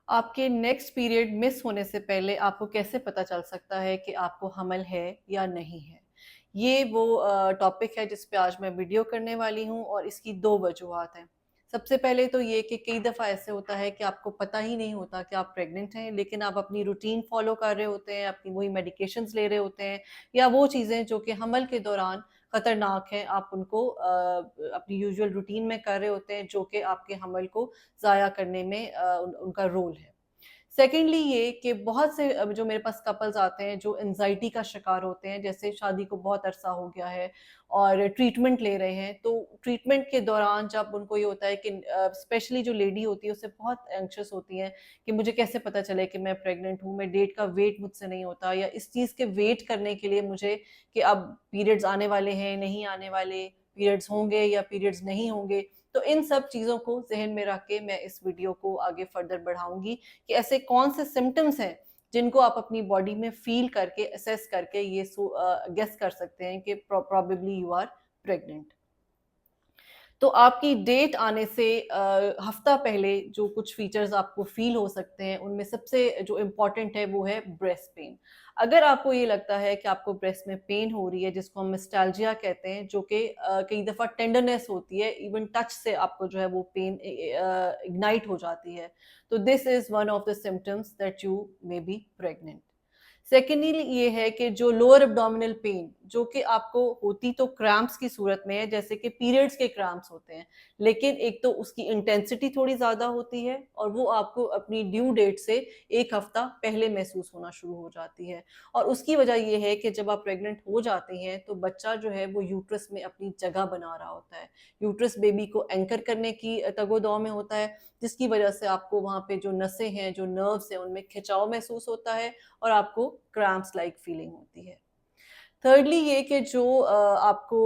आपके next period miss होने से पहले आपको कैसे पता चल सकता है कि आपको हमल है या नहीं है? ये वो टॉपिक है जिस पे आज मैं वीडियो करने वाली हूँ और इसकी 2 वजूहात हैं। सबसे पहले तो ये कि कई दफ़ा ऐसे होता है कि आपको पता ही नहीं होता कि आप प्रेग्नेंट हैं, लेकिन आप अपनी रूटीन फ़ॉलो कर रहे होते हैं, अपनी वही मेडिकेशंस ले रहे होते हैं या वो चीज़ें जो कि हमल के दौरान खतरनाक हैं, आप उनको अपनी यूजुअल रूटीन में कर रहे होते हैं, जो कि आपके हमल को ज़ाया करने में उनका रोल है। सेकेंडली ये कि बहुत से जो मेरे पास कपल्स आते हैं जो एंजाइटी का शिकार होते हैं, जैसे शादी को बहुत अरसा हो गया है और ट्रीटमेंट ले रहे हैं, तो ट्रीटमेंट के दौरान जब उनको ये होता है कि स्पेशली जो लेडी होती है उससे बहुत एंग्शियस होती हैं कि मुझे कैसे पता चले कि मैं प्रेग्नेंट हूँ, मैं डेट का वेट मुझसे नहीं होता, या इस चीज़ के वेट करने के लिए मुझे कि अब पीरियड्स आने वाले हैं, नहीं आने वाले, पीरियड्स होंगे या पीरियड्स नहीं होंगे। तो इन सब चीज़ों को ज़हन में रख के मैं इस वीडियो को आगे फर्दर बढ़ाऊँगी कि ऐसे कौन से सिम्पटम्स हैं जिनको आप अपनी बॉडी में फ़ील करके, असेस करके ये गेस कर सकते हैं कि प्रोबेबली यू आर प्रेग्नेंट। तो आपकी डेट आने से हफ्ता पहले जो कुछ फीचर्स आपको फ़ील हो सकते हैं, उनमें सबसे जो इम्पोर्टेंट है वो है ब्रेस्ट पेन। अगर आपको ये लगता है कि आपको ब्रेस्ट में पेन हो रही है, जिसको हम नॉस्टैल्जिया कहते हैं, जो कि कई दफ़ा टेंडरनेस होती है, इवन टच से आपको जो है वो पेन इग्नाइट हो जाती है। तो this is one of the symptoms that you may be pregnant. Secondly ये है कि जो लोअर एब्डोमिनल पेन जो कि आपको होती तो क्रैम्प्स की सूरत में है, जैसे कि पीरियड्स के क्रैम्प्स होते हैं, लेकिन एक तो उसकी इंटेंसिटी थोड़ी ज़्यादा होती है और वो आपको अपनी ड्यू डेट से 1 हफ्ता पहले महसूस होना शुरू हो जाती है। और उसकी वजह ये है कि जब आप प्रेग्नेंट हो जाती हैं तो बच्चा जो है वो यूट्रस में अपनी जगह बना रहा होता है। यूट्रस बेबी को एंकर करने की तगो-दौ में होता है, जिसकी वजह से आपको वहाँ पे जो नसें हैं, जो नर्व्स हैं, उनमें खिंचाव महसूस होता है और आपको क्रैम्प्स लाइक फीलिंग होती है। थिर्डली ये कि जो आपको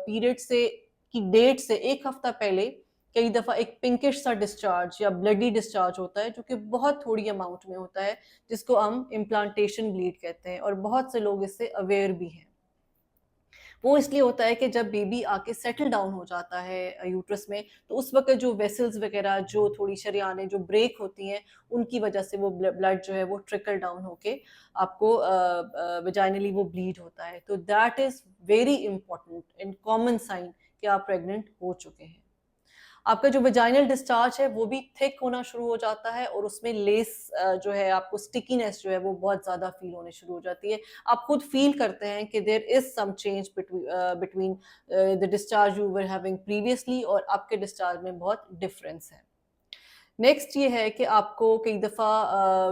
पीरियड से की डेट से 1 हफ्ता पहले कई दफ़ा एक पिंकिश सा डिस्चार्ज या ब्लडी डिस्चार्ज होता है, जो कि बहुत थोड़ी अमाउंट में होता है, जिसको हम इम्प्लांटेशन ब्लीड कहते हैं और बहुत से लोग इससे अवेयर भी हैं। वो इसलिए होता है कि जब बेबी आके सेटल डाउन हो जाता है यूट्रस में, तो उस वक़्त जो वेसल्स वग़ैरह जो थोड़ी शरेयानें जो ब्रेक होती हैं, उनकी वज़ह से वो ब्लड जो है वो ट्रिकल डाउन होके आपको वेजाइनली वो ब्लीड होता है। तो that is very important and common sign कि आप प्रेग्नेंट हो चुके हैं। आपका जो वेजाइनल डिस्चार्ज है वो भी थिक होना शुरू हो जाता है और उसमें लेस जो है आपको स्टिकीनेस जो है वो बहुत ज़्यादा फ़ील होने शुरू हो जाती है। आप खुद फ़ील करते हैं कि there is some change between the discharge you were having previously और आपके डिस्चार्ज में बहुत डिफरेंस है। नेक्स्ट ये है कि आपको कई दफ़ा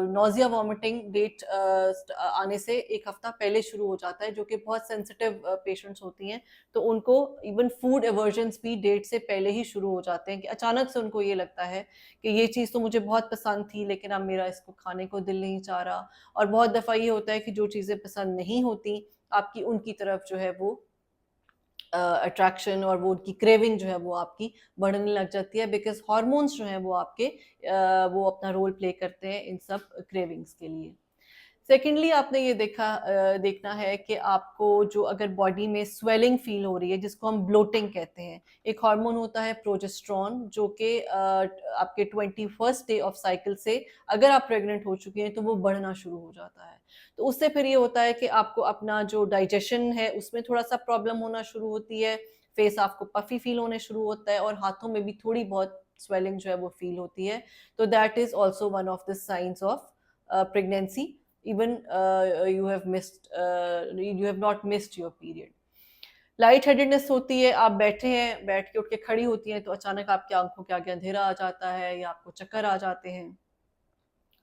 नौज़िया वॉमिटिंग डेट आने से 1 हफ़्ता पहले शुरू हो जाता है, जो कि बहुत सेंसिटिव पेशेंट्स होती हैं, तो उनको इवन फूड एवर्जन्स भी डेट से पहले ही शुरू हो जाते हैं कि अचानक से उनको ये लगता है कि ये चीज़ तो मुझे बहुत पसंद थी, लेकिन अब मेरा इसको खाने को दिल नहीं चाह रहा। और बहुत दफ़ा ये होता है कि जो चीज़ें पसंद नहीं होती, आपकी उनकी तरफ जो है वो अट्रैक्शन और वो उनकी क्रेविंग जो है वो आपकी बढ़ने लग जाती है, बिकॉज़ हार्मोन्स जो हैं वो आपके वो अपना रोल प्ले करते हैं इन सब क्रेविंग्स के लिए। सेकेंडली आपने ये देखना है कि आपको जो अगर बॉडी में स्वेलिंग फ़ील हो रही है, जिसको हम ब्लोटिंग कहते हैं। एक हार्मोन होता है प्रोजेस्टेरोन, जो कि आपके 21st डे ऑफ साइकिल से अगर आप प्रेग्नेंट हो चुकी हैं तो वो बढ़ना शुरू हो जाता है। तो उससे फिर ये होता है कि आपको अपना जो डाइजेशन है उसमें थोड़ा-सा प्रॉब्लम होना शुरू होती है, फेस आपको पफ़ी फ़ील होने शुरू होता है और हाथों में भी थोड़ी बहुत स्वेलिंग जो है वो फ़ील होती है। तो that is also one of the signs of pregnancy, even you have not missed your period. Light headedness होती है, आप बैठे हैं, बैठ के उठ के खड़ी होती हैं तो अचानक आपकी आंखों के आगे अंधेरा आ जाता है या आपको चक्कर आ जाते हैं।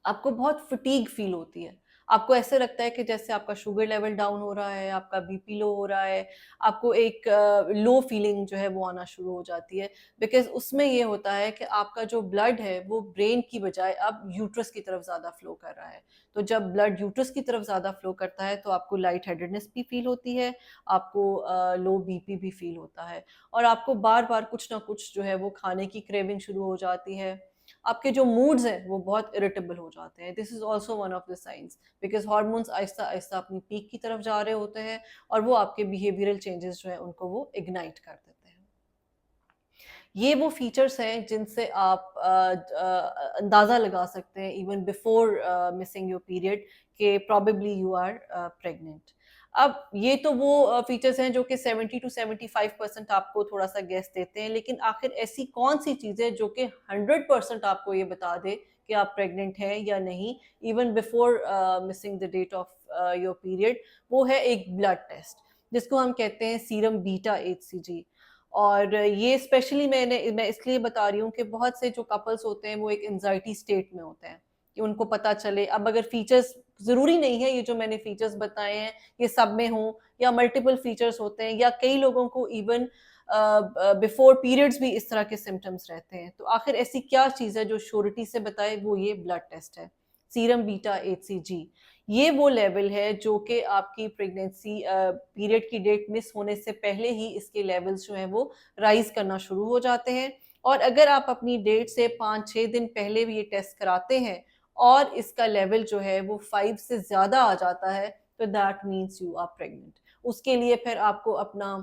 आपको बहुत फटीग फील होती है। आपको ऐसे लगता है कि जैसे आपका शुगर लेवल डाउन हो रहा है, आपका बीपी लो हो रहा है, आपको एक लो फीलिंग जो है वो आना शुरू हो जाती है। बिकॉज़ उसमें ये होता है कि आपका जो ब्लड है वो ब्रेन की बजाय अब यूट्रस की तरफ ज़्यादा फ्लो कर रहा है। तो जब ब्लड यूट्रस की तरफ ज़्यादा फ्लो करता है तो आपको लाइट हेडेडनेस भी फील होती है, आपको लो बीपी भी फील होता है और आपको बार-बार कुछ ना कुछ जो है वो खाने की क्रेविंग शुरू हो जाती है। आपके जो मूड्स हैं वो बहुत इरिटेबल हो जाते हैं। This is also one of the signs, because hormones आहिस्ता-आहिस्ता अपनी पीक की तरफ जा रहे होते हैं और वो आपके बिहेवियरल चेंजेस जो हैं उनको वो इग्नाइट कर देते हैं। ये वो फीचर्स हैं जिनसे आप अंदाज़ा लगा सकते हैं even before missing your period कि प्रोबेबली यू आर प्रेग्नेंट। अब ये तो वो फीचर्स हैं जो कि 70 टू 75% आपको थोड़ा-सा गेस देते हैं, लेकिन आखिर ऐसी कौन-सी चीज़ है जो कि 100% आपको ये बता दे कि आप प्रेग्नेंट हैं या नहीं, even before missing the date of your period? वो है एक ब्लड टेस्ट, जिसको हम कहते हैं सीरम बीटा एचसीजी। और ये स्पेशली मैं इसलिए बता रही हूँ कि बहुत से जो कपल्स होते हैं वो एक एंग्जायटी स्टेट में होते हैं कि उनको पता चले। अब अगर फीचर्स ज़रूरी नहीं है ये जो मैंने फीचर्स बताए हैं ये सब में हों, या मल्टीपल फीचर्स होते हैं, या कई लोगों को इवन बिफोर पीरियड्स भी इस तरह के सिम्टम्स रहते हैं। तो आखिर ऐसी क्या चीज़ है जो श्योरिटी से बताए? वो ये ब्लड टेस्ट है, सीरम बीटा एचसीजी। ये वो लेवल है जो कि आपकी प्रेगनेंसी पीरियड की डेट मिस होने से पहले ही इसके लेवल्स जो हैं वो राइज़ करना शुरू हो जाते हैं। और अगर आप अपनी डेट से 5-6 दिन पहले भी ये टेस्ट कराते हैं और इसका लेवल जो है वो 5 से ज़्यादा आ जाता है, तो that means you are pregnant. उसके लिए फिर आपको अपना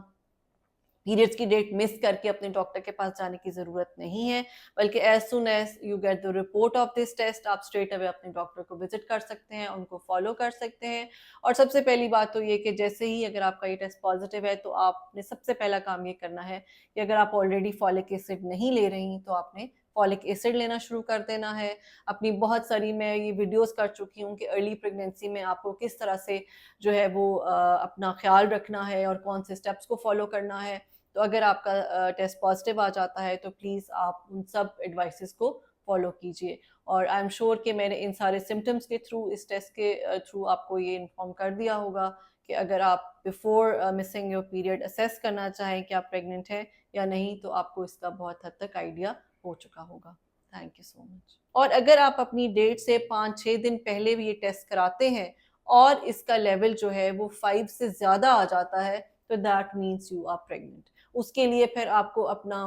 पीरियड्स की डेट मिस करके अपने डॉक्टर के पास जाने की ज़रूरत नहीं है, बल्कि as soon as you get the report of this test आप स्ट्रेट अवे अपने डॉक्टर को विज़िट कर सकते हैं, उनको फ़ॉलो कर सकते हैं। और सबसे पहली बात तो ये कि जैसे ही अगर आपका ये टेस्ट पॉज़िटिव है, तो आपने सबसे पहला काम ये करना है कि अगर आप ऑलरेडी फॉलिक एसिड नहीं ले रही, तो आपने फॉलिक एसिड लेना शुरू कर देना है। अपनी बहुत सारी मैं ये वीडियोज़ कर चुकी हूँ कि अर्ली प्रेगनेंसी में आपको किस तरह से जो है वो अपना ख़्याल रखना है और कौन से स्टेप्स को फ़ॉलो करना है। तो अगर आपका टेस्ट पॉजिटिव आ जाता है तो प्लीज़ आप उन सब एडवाइसेस को फॉलो कीजिए। और आई एम श्योर कि मैंने इन सारे सिम्टम्स के थ्रू, इस टेस्ट के थ्रू आपको ये इन्फॉर्म कर दिया होगा कि अगर आप before missing your period assess करना चाहें कि आप प्रेग्नेंट हैं या नहीं, तो आपको इसका बहुत हद तक आइडिया हो चुका होगा। Thank you so much. और अगर आप अपनी डेट से 5-6 दिन पहले भी ये टेस्ट कराते हैं और इसका लेवल जो है वो 5 से ज़्यादा आ जाता है, तो that means you are pregnant. उसके लिए फिर आपको अपना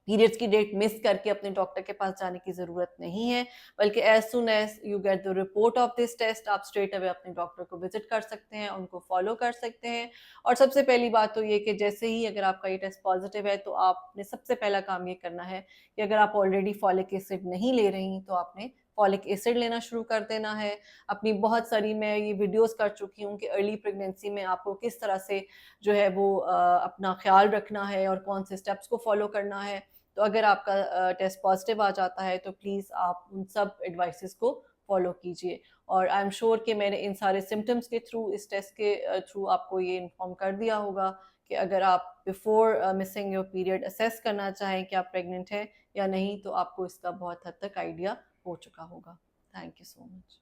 पीरियड्स की डेट मिस करके अपने डॉक्टर के पास जाने की ज़रूरत नहीं है, बल्कि as soon as you get the report of this test आप स्ट्रेट अवे अपने डॉक्टर को विज़िट कर सकते हैं, उनको फ़ॉलो कर सकते हैं। और सबसे पहली बात तो ये कि जैसे ही अगर आपका ये टेस्ट पॉज़िटिव है, तो आपने सबसे पहला काम ये करना है कि अगर आप ऑलरेडी फॉलिक एसिड नहीं ले रही, तो आपने फॉलिक एसिड लेना शुरू कर देना है। अपनी बहुत सारी मैं ये वीडियोज़ कर चुकी हूँ कि अर्ली प्रेगनेंसी में आपको किस तरह से जो है वो अपना ख़्याल रखना है और कौन से स्टेप्स को फ़ॉलो करना है। तो अगर आपका टेस्ट पॉजिटिव आ जाता है, तो प्लीज़ आप उन सब एडवाइसेस को फ़ॉलो कीजिए। और आई एम श्योर कि मैंने इन सारे सिम्पटम्स के थ्रू, इस टेस्ट के थ्रू आपको ये इन्फॉर्म कर दिया होगा कि अगर आप before missing your period assess करना चाहें कि आप प्रेग्नेंट हैं या नहीं, तो आपको इसका बहुत हद तक आइडिया हो चुका होगा। Thank you so much.